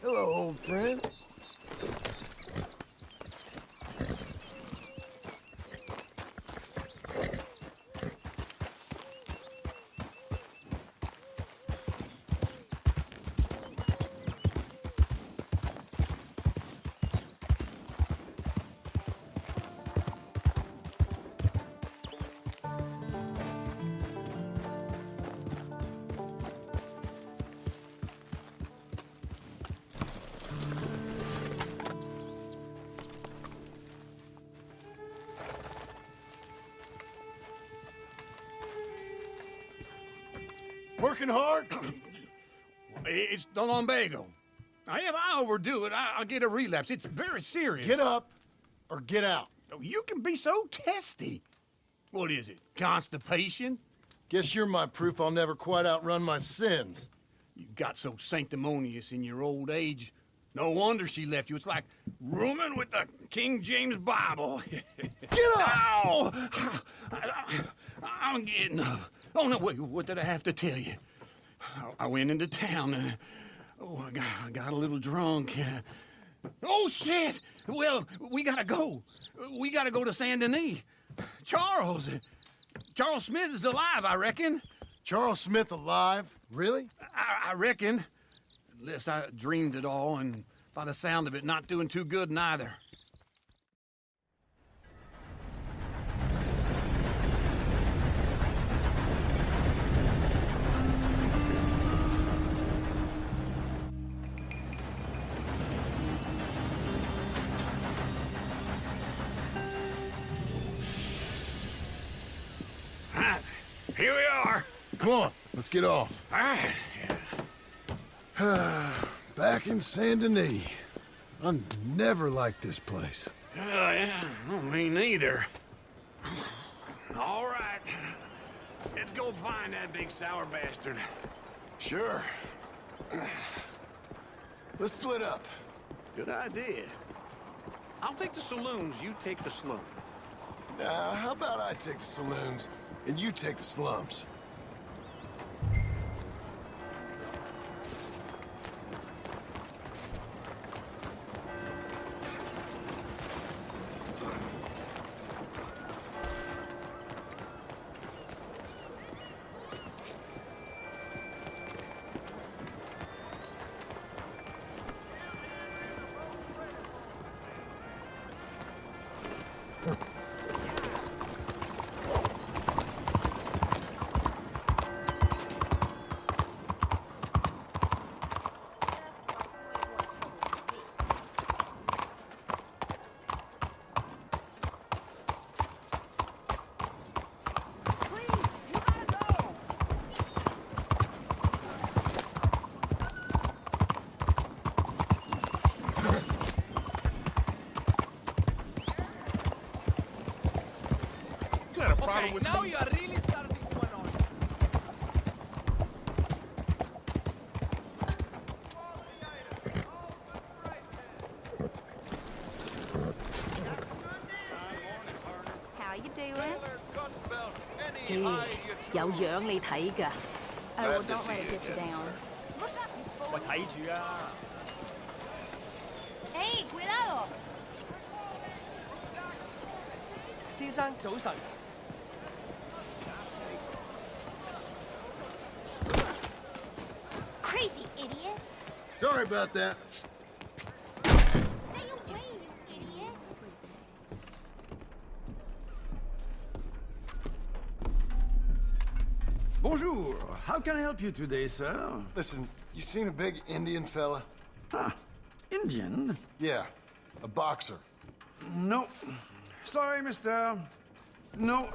Hello, old friend. Working hard? It's the lumbago. If I overdo it, I'll get a relapse. It's very serious. Get up or get out. You can be so testy. What is it, constipation? Guess you're my proof I'll never quite outrun my sins. You got so sanctimonious in your old age. No wonder she left you. It's like rooming with the King James Bible. Get up! Ow! I'm getting up. Oh, no, wait, what did I have to tell you? I went into town. I got a little drunk. Oh, shit! Well, we gotta go. We gotta go to Saint Denis. Charles Smith is alive, I reckon. Charles Smith alive? Really? I reckon. Unless I dreamed it all, and by the sound of it, not doing too good neither. Here we are. Come on, let's get off. All right. Back in Saint Denis. I never liked this place. Yeah, well, me neither. All right. Let's go find that big sour bastard. Sure. Let's split up. Good idea. I'll take the saloons, you take the slum. Now, how about I take the saloons and you take the slums? Okay, now you are really starting to annoy me. How you doing? 有樣你睇㗎。 Oh, well, don't let it get you down. 喂，睇住啊！ Hey, cuidado! 先生早晨。 Crazy idiot! Sorry about that. Stay away, you idiot! Bonjour. How can I help you today, sir? Listen, you seen a big Indian fella? Ah, Indian? Yeah, a boxer. No. Sorry, mister. No.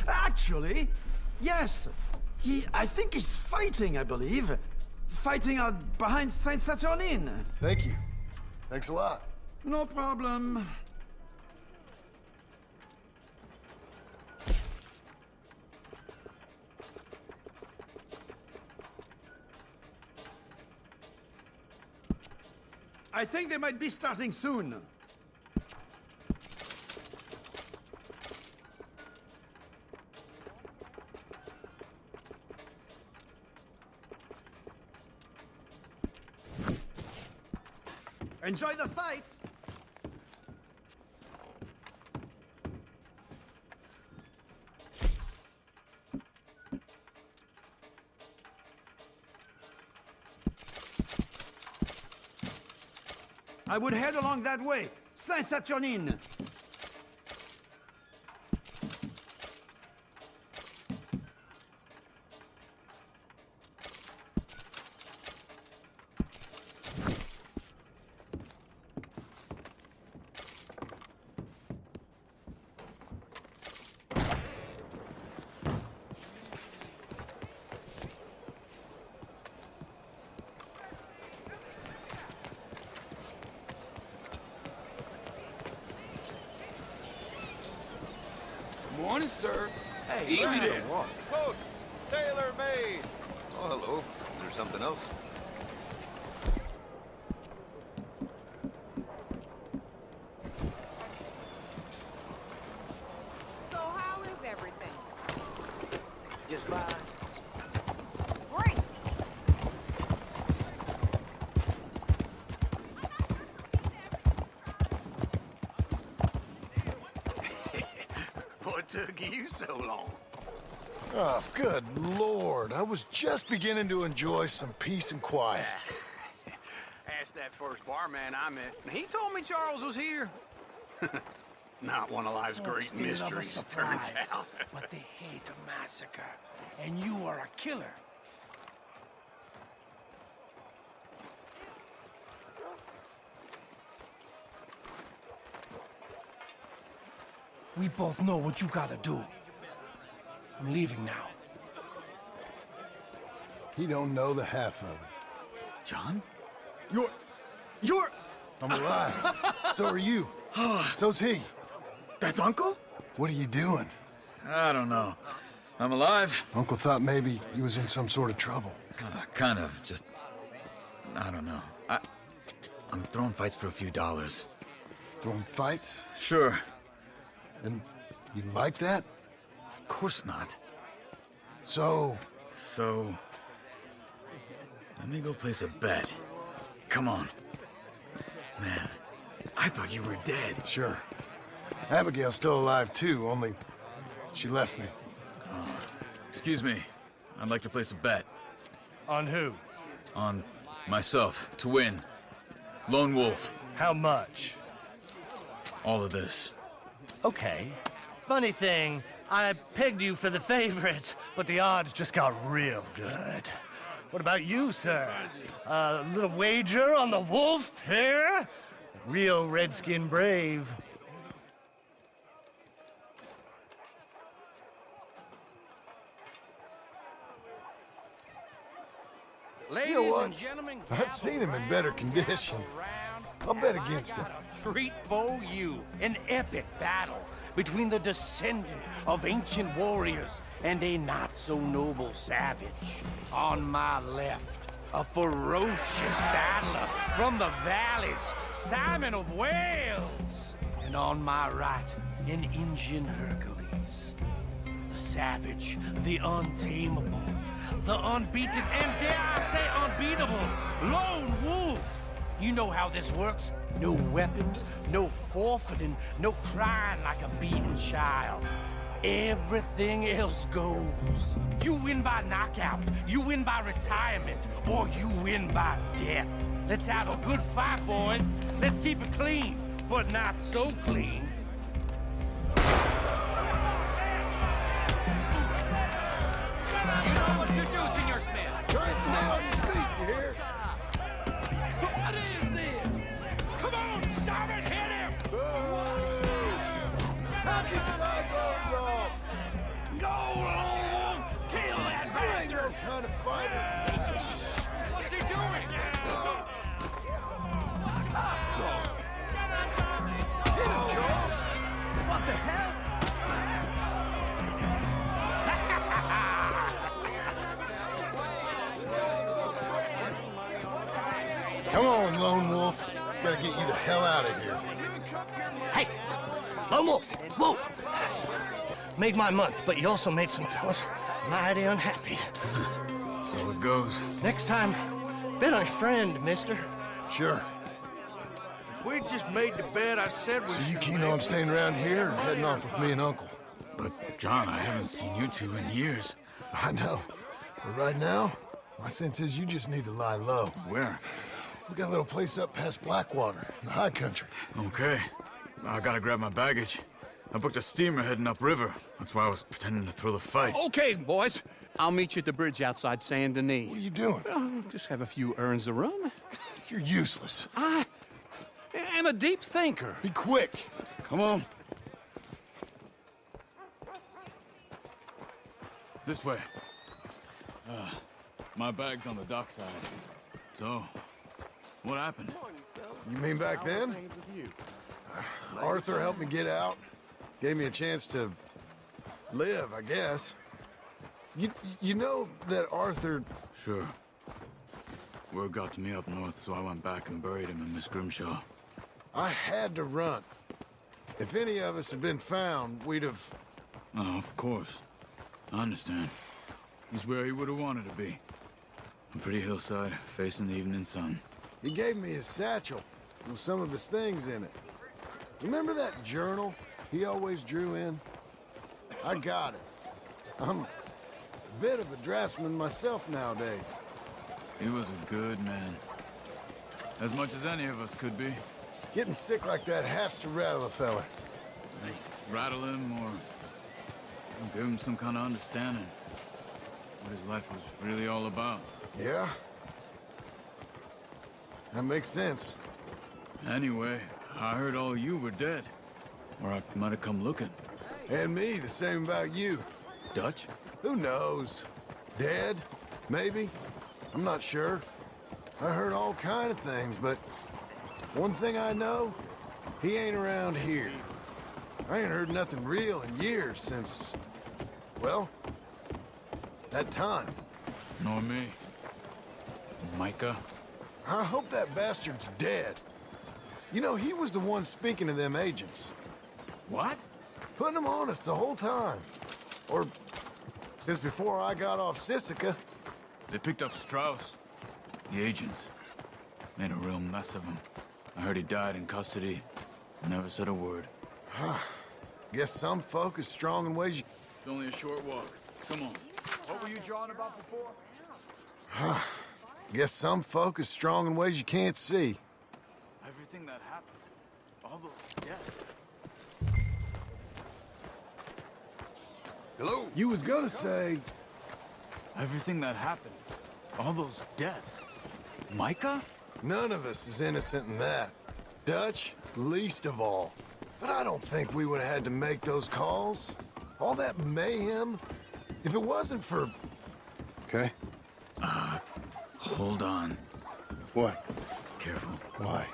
Actually, yes. I think he's fighting, I believe. Fighting out behind Saint Saturnin. Thank you. Thanks a lot. No problem. I think they might be starting soon. Enjoy the fight! I would head along that way. Saint-Saturnin! Morning, sir. Hey, Easy Brian. there. Coat, tailor-made. Oh, hello. Is there something else? So how is everything? Just fine. Great. What took you so long? Oh, good Lord. I was just beginning to enjoy some peace and quiet. Asked that first barman I met, and he told me Charles was here. Not one of life's great mysteries, turns out. But they hate a massacre. And you are a killer. We both know what you gotta do. I'm leaving now. He don't know the half of it. John? You're... I'm alive. So are you. So's he. That's Uncle? What are you doing? I don't know. I'm alive. Uncle thought maybe he was in some sort of trouble. Kind of. Just... I don't know. I'm throwing fights for a few dollars. Throwing fights? Sure. And you like that? Of course not. So, So... let me go place a bet. Come on. Man, I thought you were dead. sure. Abigail's still alive too, only she left me. Excuse me. I'd like to place a bet. On who? On myself, to win. Lone Wolf. How much? All of this. Okay. Funny thing, I pegged you for the favorite, but the odds just got real good. What about you, sir? A little wager on the wolf here? Real redskin brave. You know what? I've seen him in better condition. I'll bet against him. Treat for you an epic battle between the descendant of ancient warriors and a not-so-noble savage. On my left, a ferocious battler from the valleys, Simon of Wales. And on my right, an Indian Hercules. The savage, the untamable, the unbeaten, and dare I say unbeatable, Lone Wolf. You know how this works. No weapons, no forfeiting, no crying like a beaten child. Everything else goes. You win by knockout, you win by retirement, or you win by death. Let's have a good fight, boys. Let's keep it clean, but not so clean. You know what to do, Senor Smith. Try and stay on your feet, you hear? What is this? Come on, Simon, hit him! Knock his sideburns off! Go, Lone Wolf! Kill that You ain't no bastard! kind of fighter. What's he doing? Get him, Charles! What the hell? Come on, Lone Wolf. Gotta get you the hell out of here. Hey! Lone Wolf! Whoa! Made my month, but you also made some fellas mighty unhappy. So it goes. Next time, bet on a friend, mister. Sure. If we'd just made the bed I said we So you should keen make, on staying around here or heading off with me and Uncle? But, John, I haven't seen you two in years. I know. But right now, my sense is you just need to lie low. Where? We got a little place up past Blackwater, in the high country. Okay. I gotta grab my baggage. I booked a steamer heading upriver. That's why I was pretending to throw the fight. Okay, boys. I'll meet you at the bridge outside Saint Denis. What are you doing? Oh, just have a few errands to run. You're useless. I am a deep thinker. Be quick. Come on. This way. My bag's on the dockside. So, what happened? You mean back then? Arthur helped me get out. Gave me a chance to live, I guess. You know that Arthur... Sure. Word got to me up north, so I went back and buried him in Miss Grimshaw. I had to run. If any of us had been found, we'd have... Oh, of course. I understand. He's where he would have wanted to be. A pretty hillside, facing the evening sun. He gave me his satchel with some of his things in it. Remember that journal he always drew in? I got it. I'm a bit of a draftsman myself nowadays. He was a good man. As much as any of us could be. Getting sick like that has to rattle a fella. Rattle him or give him some kind of understanding. What his life was really all about. Yeah? That makes sense. Anyway, I heard all you were dead. Or I might have come looking. And me, the same about you. Dutch? Who knows? Dead? Maybe? I'm not sure. I heard all kind of things, but one thing I know, he ain't around here. I ain't heard nothing real in years since, well, that time. Nor me. Micah? I hope that bastard's dead. You know, he was the one speaking to them agents. What? Putting them on us the whole time. Or since before I got off Sisika. They picked up Strauss. The agents. Made a real mess of him. I heard he died in custody. Never said a word. Guess some folk is strong in ways you... It's only a short walk. Come on. What were you drawing about before? Guess some folk is strong in ways you can't see. Everything that happened. All those deaths. Hello? You was gonna say... Everything that happened. All those deaths. Micah? None of us is innocent in that. Dutch, least of all. But I don't think we would have had to make those calls. All that mayhem. If it wasn't for... Okay. Hold on. What? Careful. Why?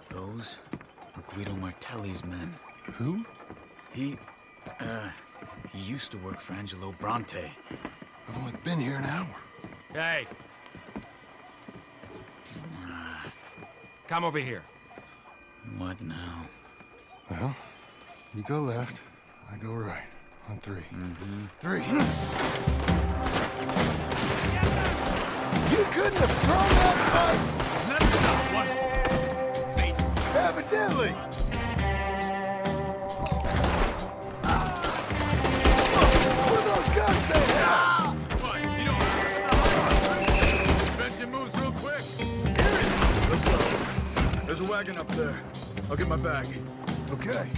Those are Guido Martelli's men. Who? He used to work for Angelo Bronte. I've only been here an hour. Hey. Come over here. What now? Well, you go left, I go right. On three. Mm-hmm. 3. You couldn't have thrown that fight! Evidently! What are those guns they have? What? You don't... Benson moves real quick. Let's go. There's a wagon up there. I'll get my bag. Okay.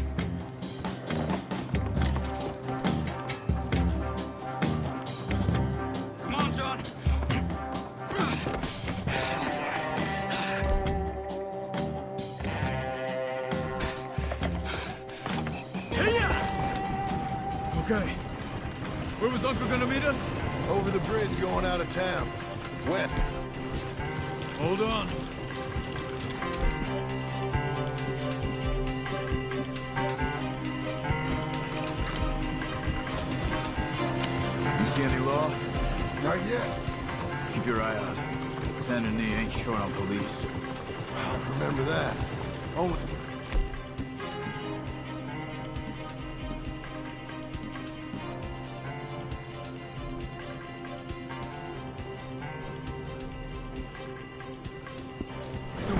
Come on, John. Okay. Where was Uncle gonna meet us? Over the bridge going out of town. When? Hold on. You see any law? Not yet. Keep your eye out. Saint Denis ain't short on police. I'll remember that. Only...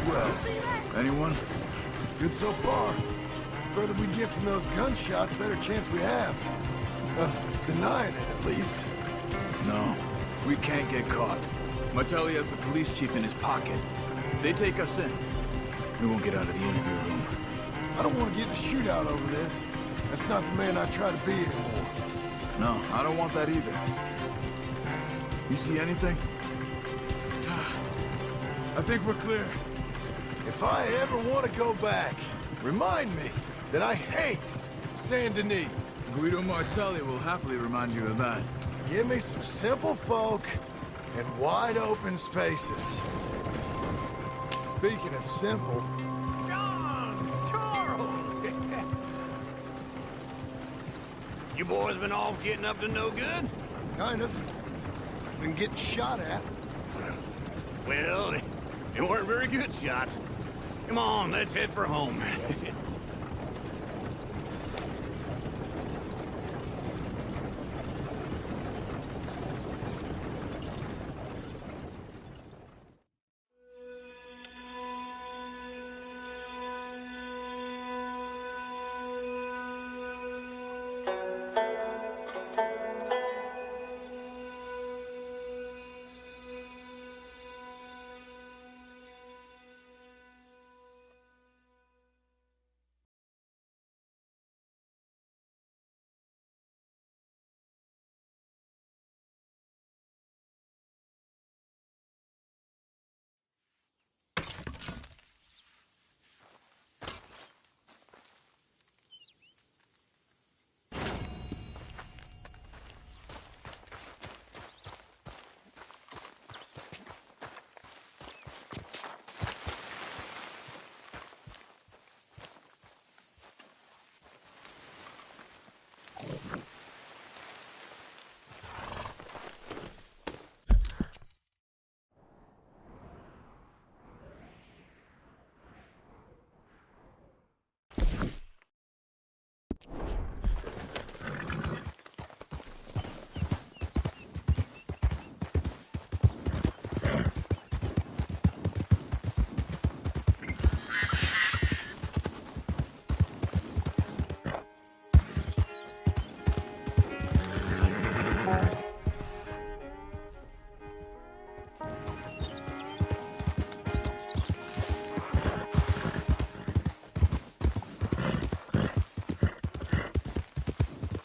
Well, Anyone? Good so far. Further we get from those gunshots, better chance we have. Of denying it, at least. No, we can't get caught. Martelli has the police chief in his pocket. If they take us in, we won't get out of the interview room. I don't want to get in a shootout over this. That's not the man I try to be anymore. No, I don't want that either. You see anything? I think we're clear. If I ever want to go back, remind me that I hate Saint Denis. Guido Martelli will happily remind you of that. Give me some simple folk and wide open spaces. Speaking of simple... John! Charles! You boys been off getting up to no good? Kind of. Been getting shot at. Well, they weren't very good shots. Come on, let's head for home.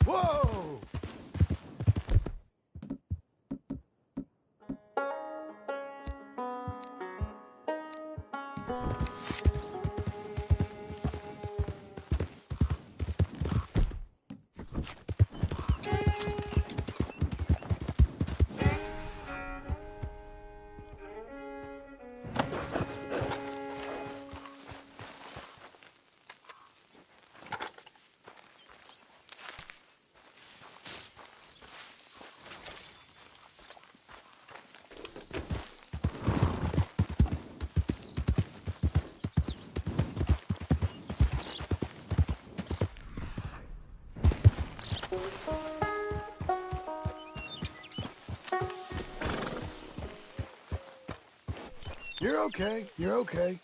Whoa! You're okay. You're okay.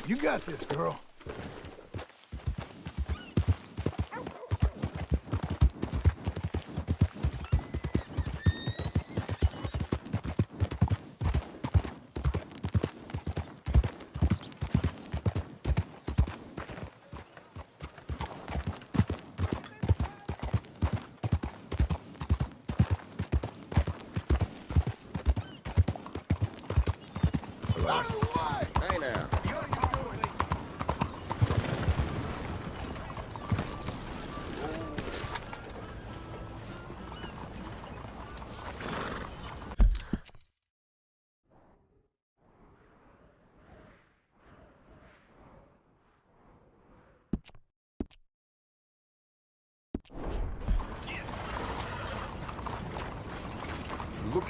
You got this, girl.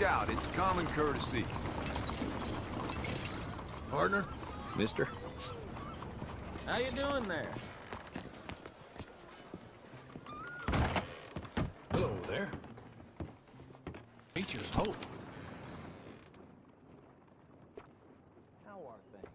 scout. It's common courtesy. Partner? Mister? How you doing there? Hello there. Beecher's hope. How are things?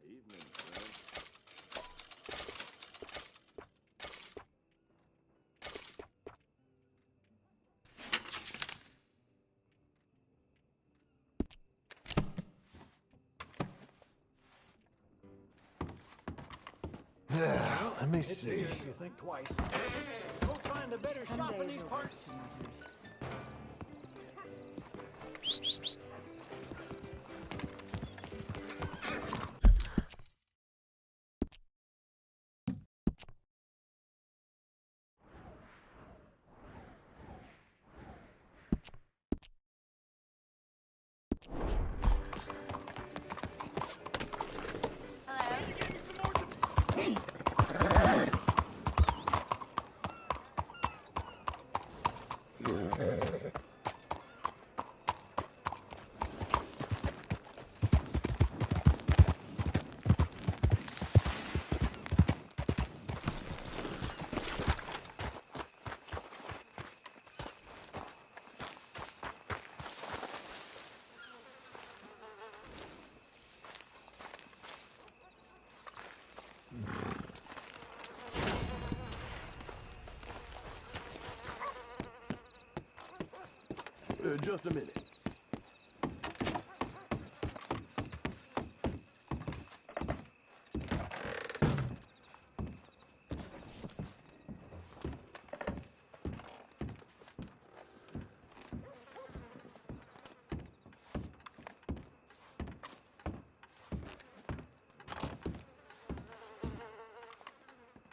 Evening, friend. Yeah, let me see. You think twice. Go find a better Some shop in days these are parts. worse than others. Just a minute.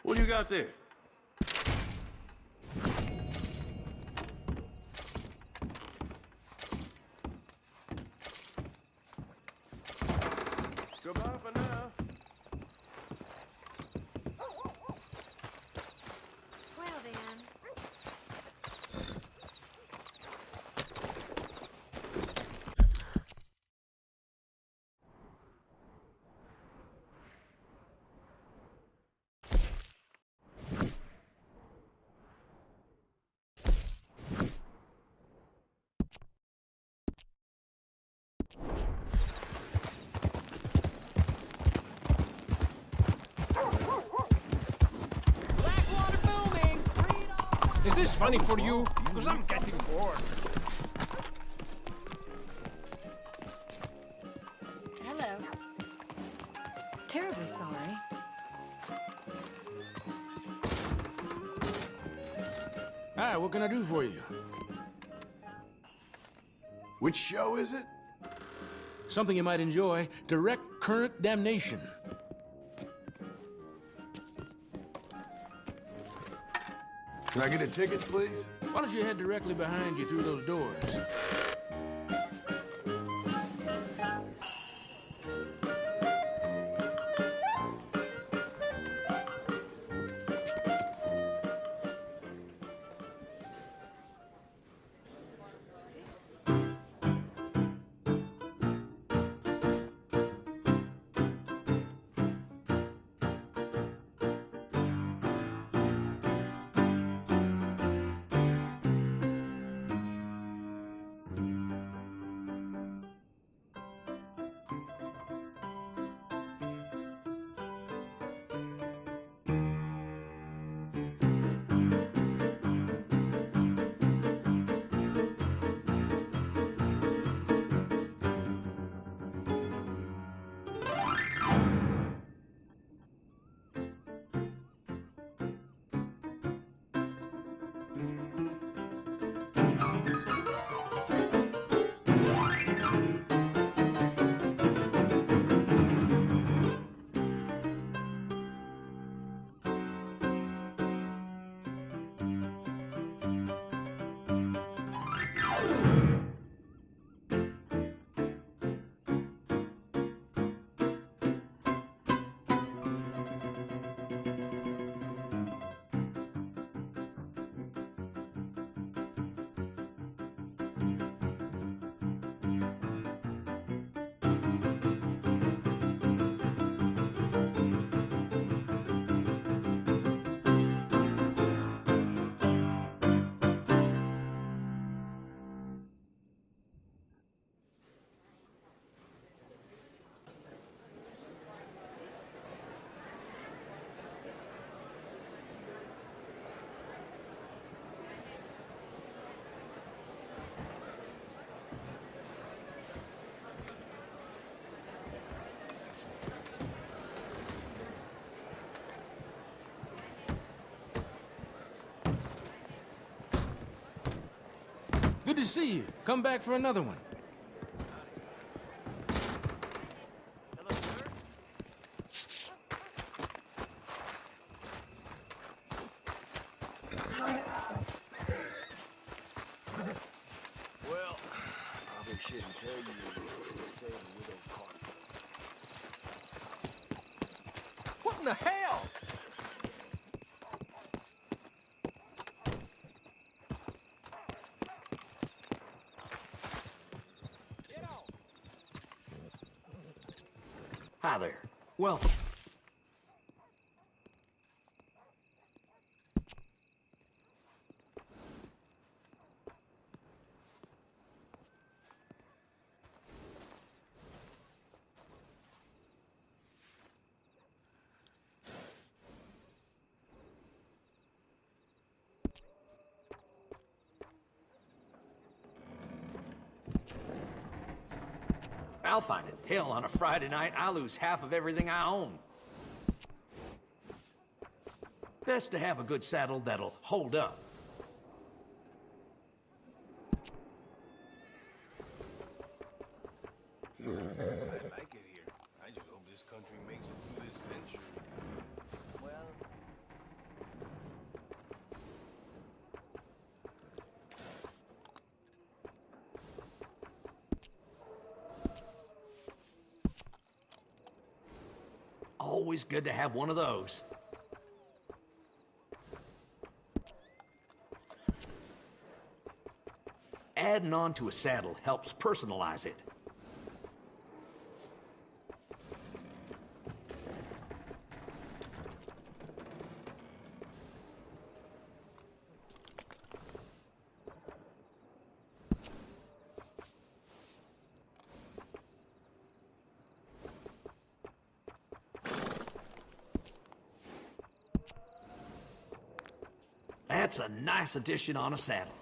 What do you got there? Goodbye for now. Well then. Blackwater booming. Read all. Is this funny for you? Because I'm getting bored. Hello. Terribly sorry. Hi, what can I do for you? Which show is it? Something you might enjoy. Direct current damnation. Can I get a ticket, please? Why don't you head directly behind you through those doors? Good to see you. Come back for another one. Well, probably shouldn't tell you to save a widow's carcass. What in the hell? Hi there. Welcome. I'll find it. Hell, on a Friday night, I lose half of everything I own. Best to have a good saddle that'll hold up. I like it here. I just hope this country makes it through this century. Well... Always good to have one of those. Adding on to a saddle helps personalize it. That's a nice addition on a saddle.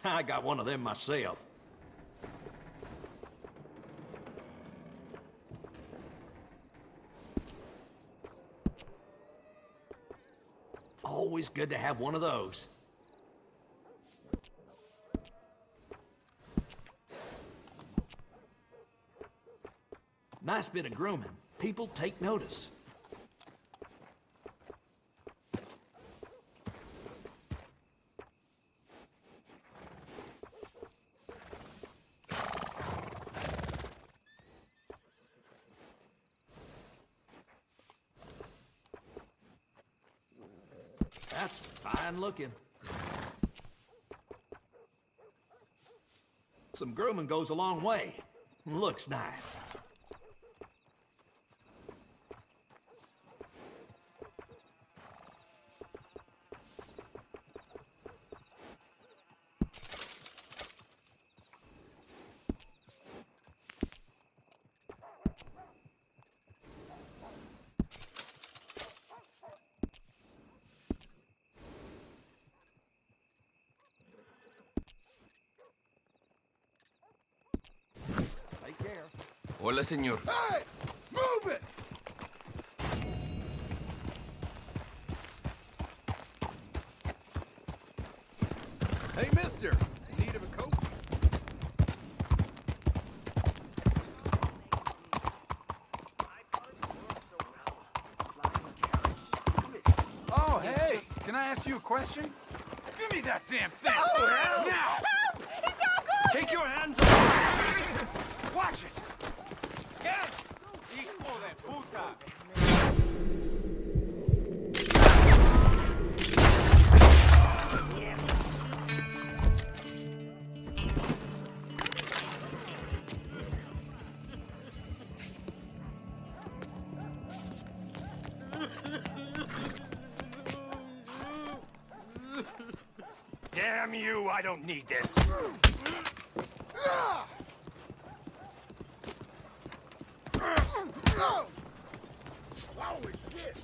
I got one of them myself. Always good to have one of those. Nice bit of grooming. People take notice. That's fine looking. Some grooming goes a long way. Looks nice. Take care. Hola, señor. Hey! Move it! ask you a question? Give me that damn thing! Oh, hell! Now! Help! He's got guns! Take your hands off! Watch it! Get! Hijo de puta! Damn you, I don't need this. Holy shit!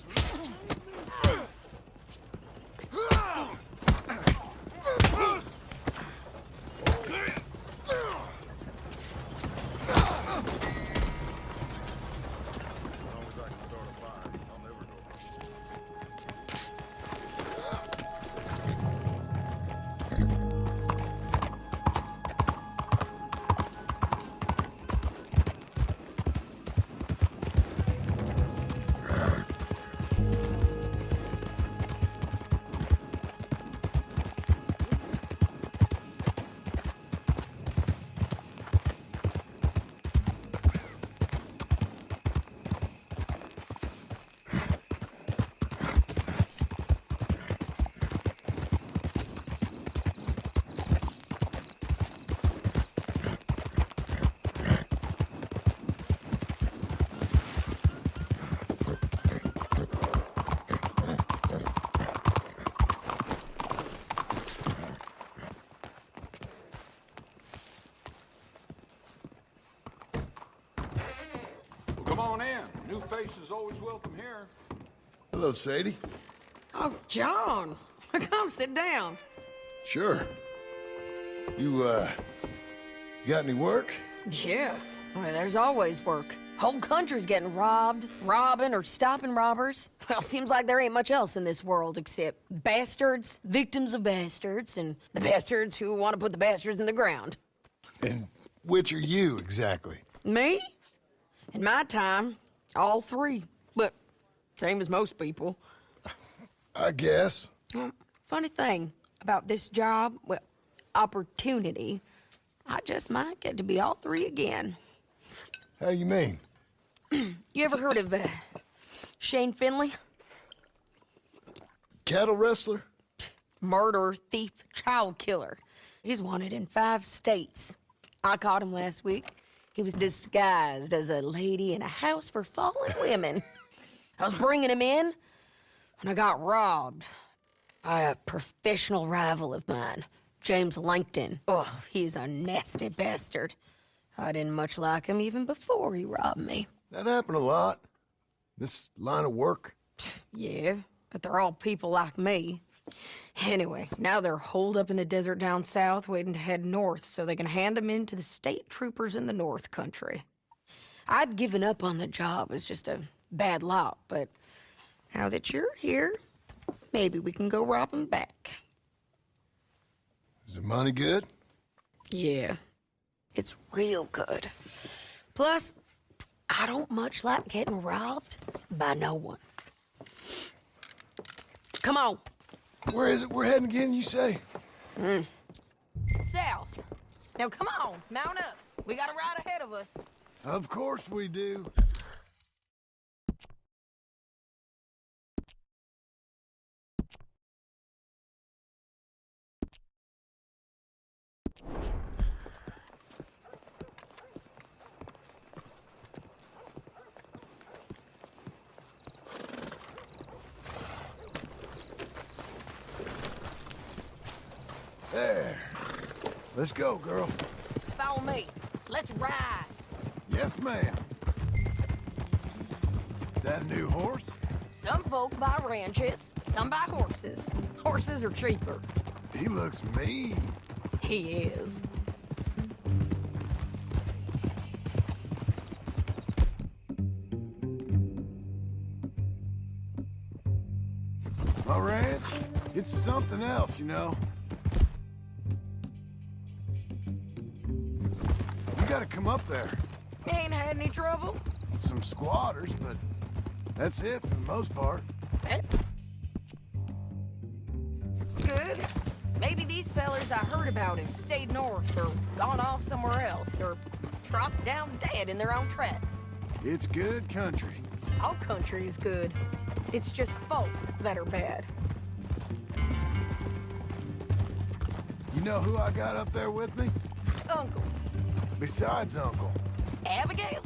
Come on in. New faces always welcome here. Hello, Sadie. Oh, John. Come sit down. Sure. You got any work? Yeah. Well, there's always work. Whole country's getting robbed, robbing, or stopping robbers. Well, seems like there ain't much else in this world except bastards, victims of bastards, and the bastards who want to put the bastards in the ground. And which are you, exactly? Me? In my time, all three. But same as most people. I guess. Funny thing about this job, well, opportunity, I just might get to be all three again. How you mean? You ever heard of Shane Finley? Cattle wrestler? Murderer, thief, child killer. He's wanted in 5 states. I caught him last week. He was disguised as a lady in a house for fallen women. I was bringing him in, and I got robbed by a professional rival of mine, James Langton. Oh, he's a nasty bastard. I didn't much like him even before he robbed me. That happened a lot. This line of work. Yeah, but they're all people like me. Anyway, now they're holed up in the desert down south waiting to head north so they can hand them in to the state troopers in the north country. I'd given up on the job as just a bad lot, but now that you're here, maybe we can go rob them back. Is the money good? Yeah, it's real good. Plus, I don't much like getting robbed by no one. Come on. Where is it we're heading again, you say? South. Now, come on, mount up. We got a ride ahead of us. Of course we do. There. Let's go, girl. Follow me. Let's ride. Yes, ma'am. That a new horse? Some folk buy ranches, some buy horses. Horses are cheaper. He looks mean. He is. My ranch, it's something else, you know. You gotta come up there. Ain't had any trouble? Some squatters, but that's it for the most part. these fellers I heard about have stayed north or gone off somewhere else or dropped down dead in their own tracks. It's good country. All country is good. It's just folk that are bad. You know who I got up there with me? Uncle. Besides Uncle. Abigail?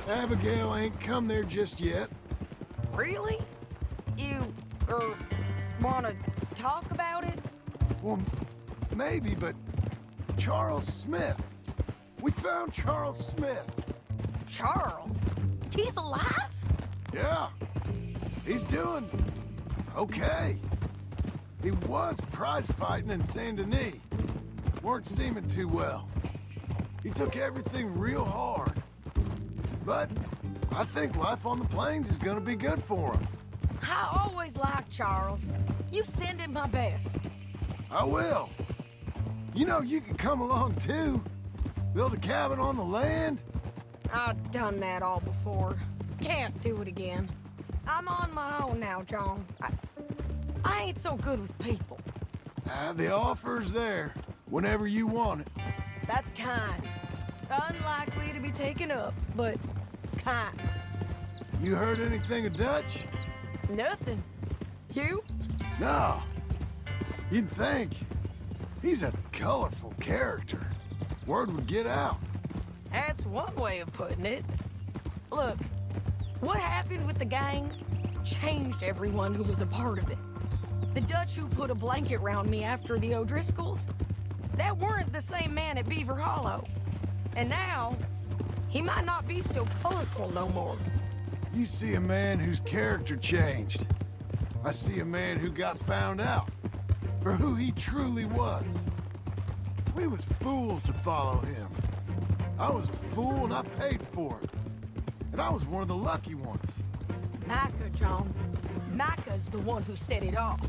Abigail ain't come there just yet. Really? You, wanna talk about it? Well, maybe, but Charles Smith. We found Charles Smith. Charles? He's alive? Yeah. He's doing okay. He was prize fighting in Saint Denis. Weren't seeming too well. He took everything real hard. But I think life on the plains is gonna be good for him. I always liked Charles. You send him my best. I will. You know, you can come along too. Build a cabin on the land. I've done that all before. Can't do it again. I'm on my own now, John. I ain't so good with people. The offer's there, whenever you want it. That's kind. Unlikely to be taken up, but kind. You heard anything of Dutch? Nothing. You? No. You'd think. He's a colorful character. Word would get out. That's one way of putting it. Look, what happened with the gang changed everyone who was a part of it. The Dutch who put a blanket round me after the O'Driscolls, that weren't the same man at Beaver Hollow. And now, he might not be so colorful no more. You see a man whose character changed. I see a man who got found out for who he truly was. We was fools to follow him. I was a fool and I paid for it. And I was one of the lucky ones. Micah, John. Micah's the one who set it off.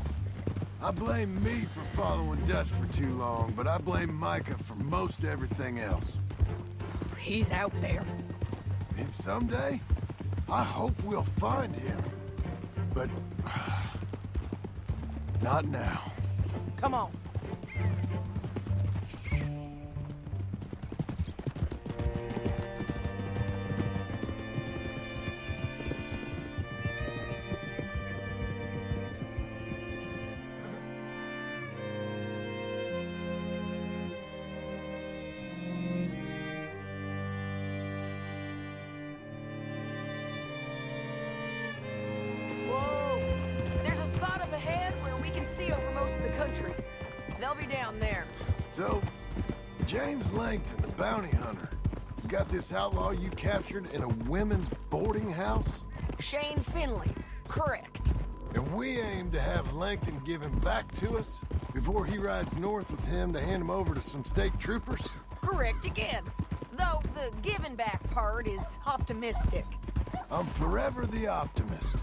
I blame me for following Dutch for too long, but I blame Micah for most everything else. He's out there. And someday, I hope we'll find him. But not now. Come on. They'll be down there. So, James Langton, the bounty hunter, has got this outlaw you captured in a women's boarding house? Shane Finley, correct. And we aim to have Langton give him back to us before he rides north with him to hand him over to some state troopers? Correct again. Though the giving back part is optimistic. I'm forever the optimist.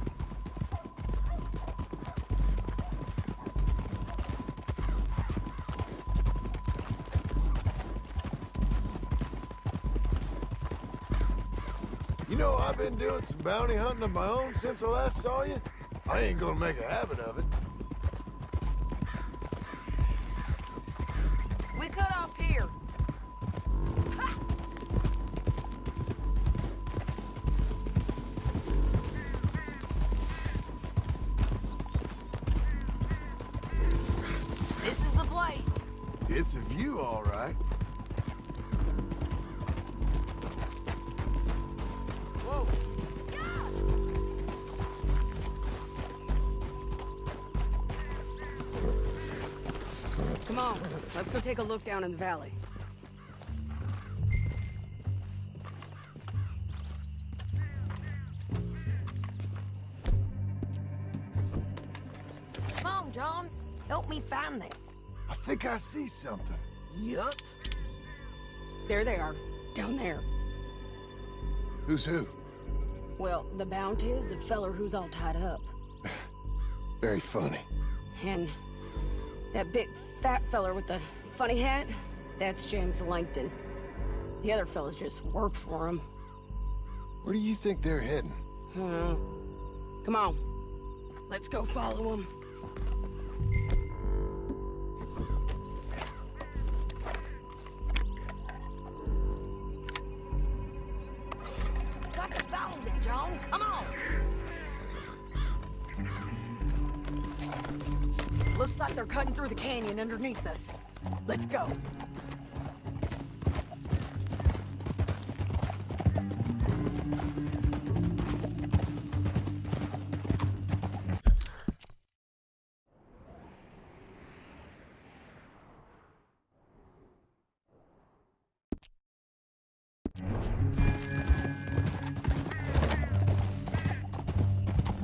You know, I've been doing some bounty hunting of my own since I last saw you. I ain't gonna make a habit of it. We cut off here. Ha! This is the place. It's a view, all right. Whoa. Come on, let's go take a look down in the valley. Come on, John. Help me find that. I think I see something. Yup. There they are, down there. Who's who? Well, the Bounty is the feller who's all tied up. Very funny. And that big fat feller with the funny hat, that's James Langton. The other fellas just work for him. Where do you think they're heading? Come on, let's go follow him. like they're cutting through the canyon underneath us. Let's go.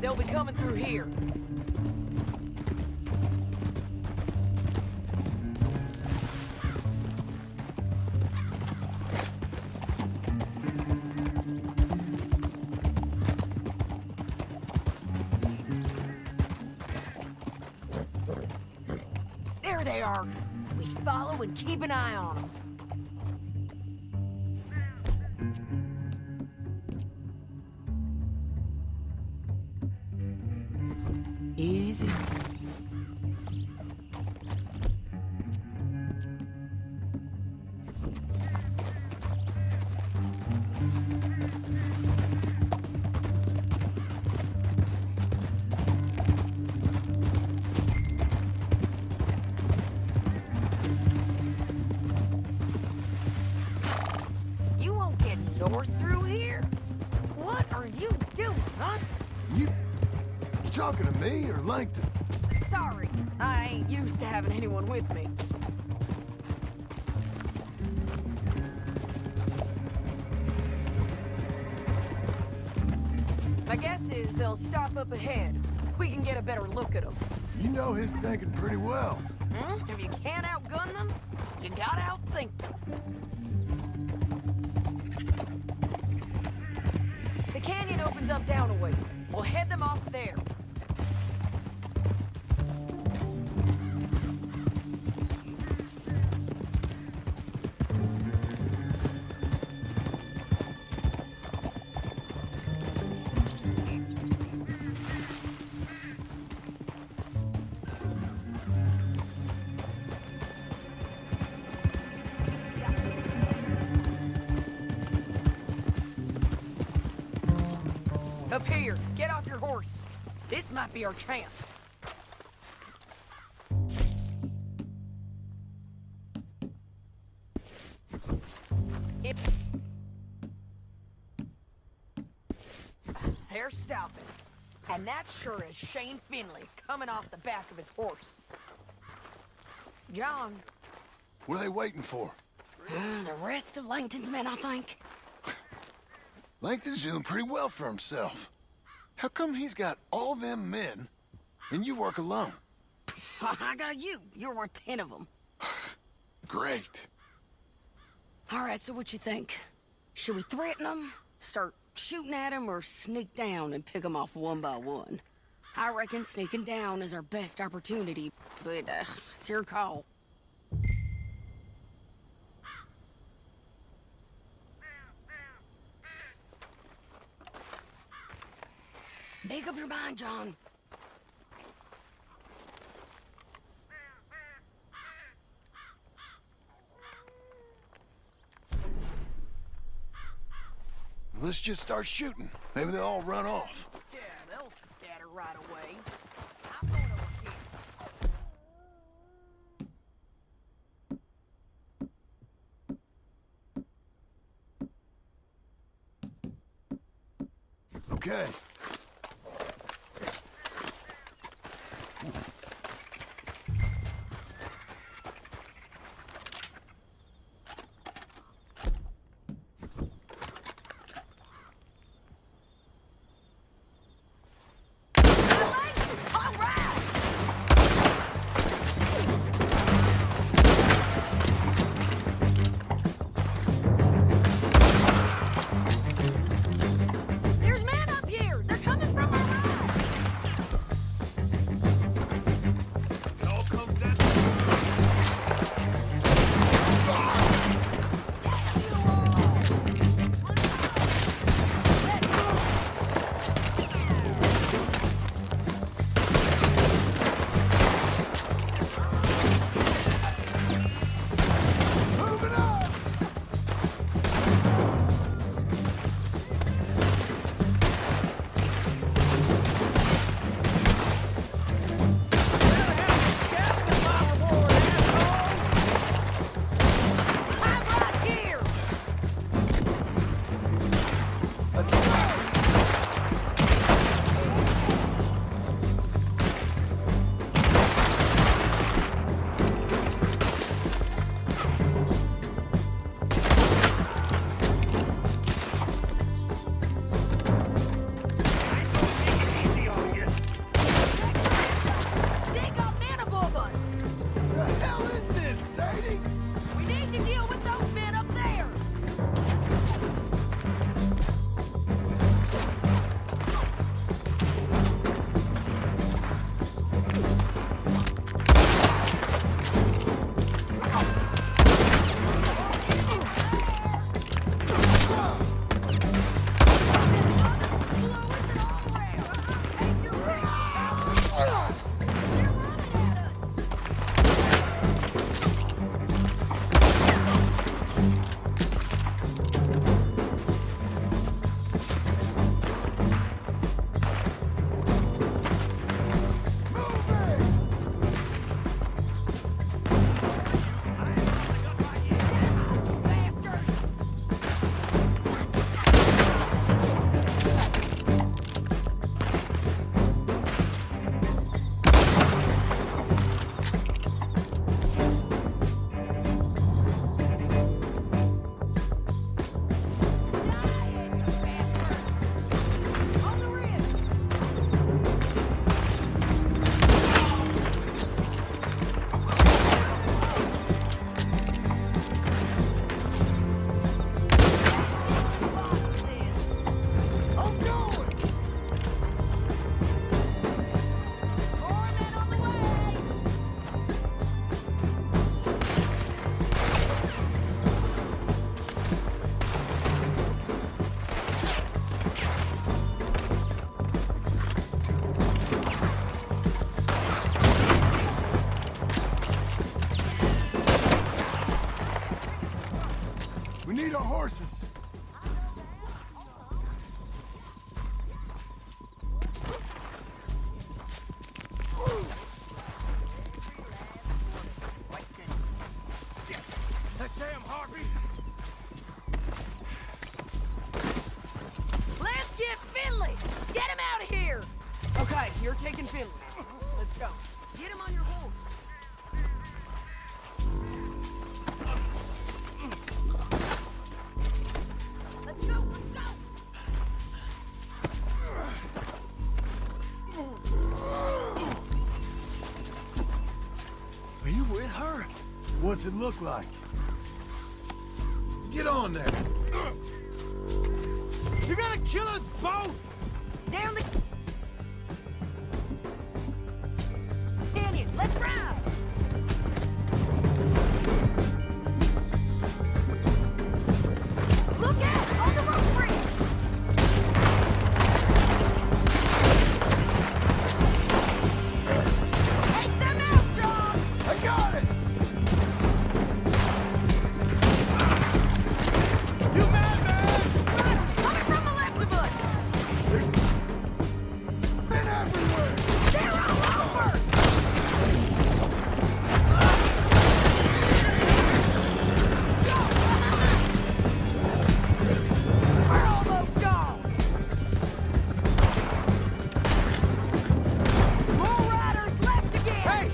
They'll be coming through here. There they are. We follow and keep an eye on them. Easy. You won't get north through here? What are you doing, huh? You talking to me or Langton? Sorry, I ain't used to having anyone with me. My guess is they'll stop up ahead. We can get a better look at them. You know his thinking pretty well. Hmm? If you can't outgun them, you gotta outthink them. The canyon opens up down a ways. We'll head them off there. Up here, get off your horse. This might be our chance. They're stopping. And that sure is Shane Finley coming off the back of his horse. John. What are they waiting for? The rest of Langton's men, I think. Langton's doing pretty well for himself. How come he's got all them men, and you work alone? I got you. You're worth 10 of them. Great. All right, so what you think? Should we threaten them, start shooting at them, or sneak down and pick them off one by one? I reckon sneaking down is our best opportunity, but it's your call. Make up your mind, John. Let's just start shooting. Maybe they'll all run off. Yeah, they'll scatter right away. I'm going over here. Okay. There's men up here! You're taking Finley. Let's go. Get him on your horse. Let's go, let's go! Are you with her? What's it look like? Get on there. You're gonna kill us both! Down the canyon. Let's ride! Look out! On the rope bridge! Take them out, John! I got it! You madman! Riders coming from the left of us! Men everywhere! They're all over! Go! We're almost gone! More riders left again! Hey!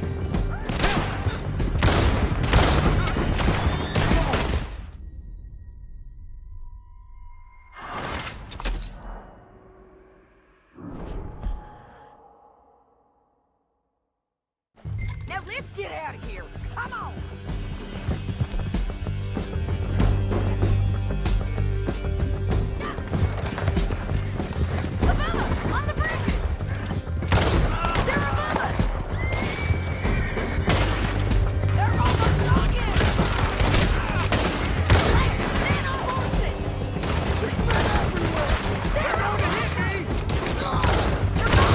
Now let's get out of here! Come on! Above us! On the bridges! They're above us! They're almost on you! Land men on horses! There's men everywhere! They're over hit me! They're both!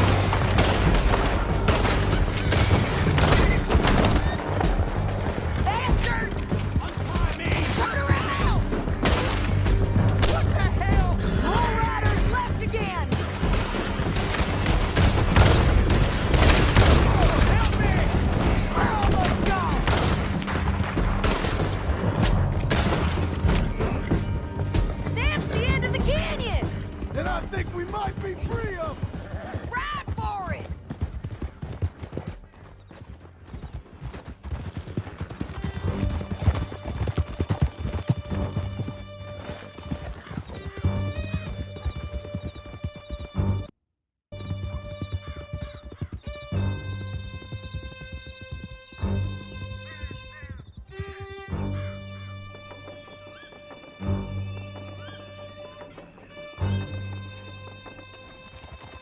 Bastards! Untie me! Turn around! What the hell? More riders left again! Help me! We're almost gone! That's the end of the canyon! And I think we might be free of them! Ride for it!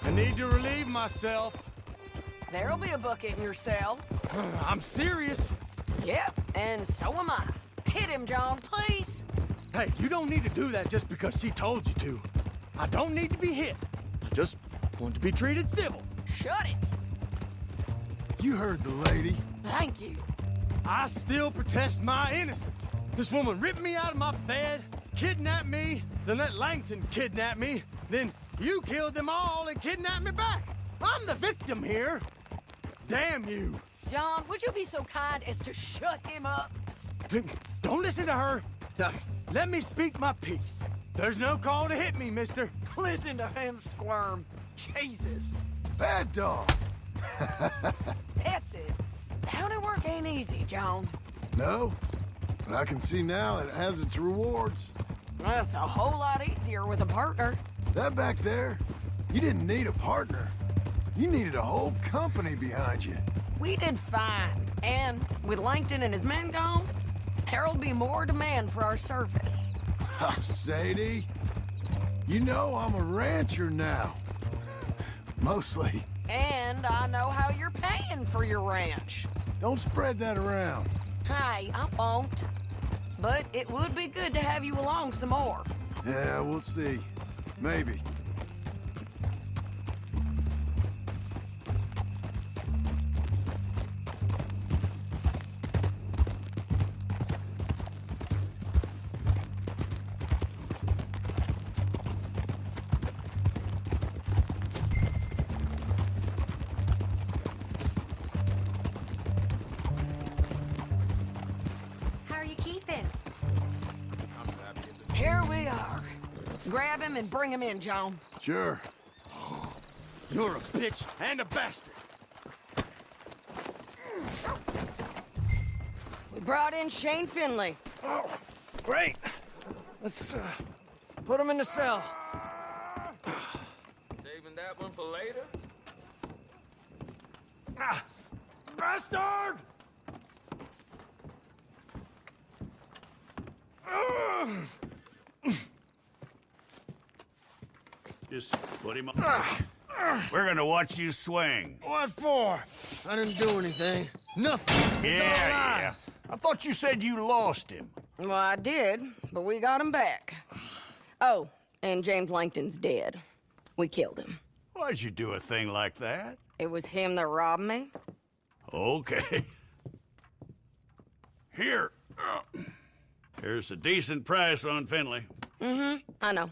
I need to relieve myself. There'll be a bucket in your cell. I'm serious. Yep, and so am I. Hit him, John, please. Hey, you don't need to do that just because she told you to. I don't need to be hit. I just want to be treated civil. Shut it. You heard the lady. Thank you. I still protest my innocence. This woman ripped me out of my bed, kidnapped me, then let Langton kidnap me, then you killed them all and kidnapped me back. I'm the victim here. Damn you. John, would you be so kind as to shut him up? Don't listen to her. Now, let me speak my piece. There's no call to hit me, mister. Listen to him squirm. Jesus. Bad dog. That's it. County work ain't easy, John. No, but I can see now it has its rewards. That's a whole lot easier with a partner. That back there, you didn't need a partner. You needed a whole company behind you. We did fine. And with Langton and his men gone, there'll be more demand for our service. Sadie, you know I'm a rancher now. Mostly. And I know how you're paying for your ranch. Don't spread that around. Hey, I won't. But it would be good to have you along some more. Yeah, we'll see. Maybe. How are you keeping? Here we are. Grab him and bring him in, John. Sure. You're a bitch and a bastard. We brought in Shane Finley. Oh, great. Let's, put him in the cell. Saving that one for later? Ah, bastard! Just put him up. We're gonna watch you swing. What for? I didn't do anything. Nothing. It's all Yeah. lies. I thought you said you lost him. Well, I did, but we got him back. Oh, and James Langton's dead. We killed him. Why'd you do a thing like that? It was him that robbed me. Okay. Here. Here's a decent price on Finley. Mm-hmm, I know.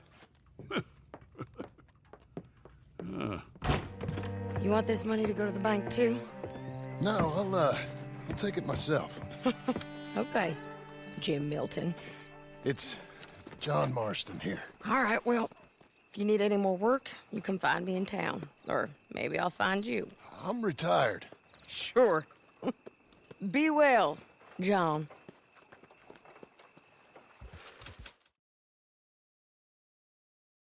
You want this money to go to the bank, too? No, I'll take it myself. Okay, Jim Milton. It's John Marston here. All right, well, if you need any more work, you can find me in town. Or maybe I'll find you. I'm retired. Sure. Be well, John.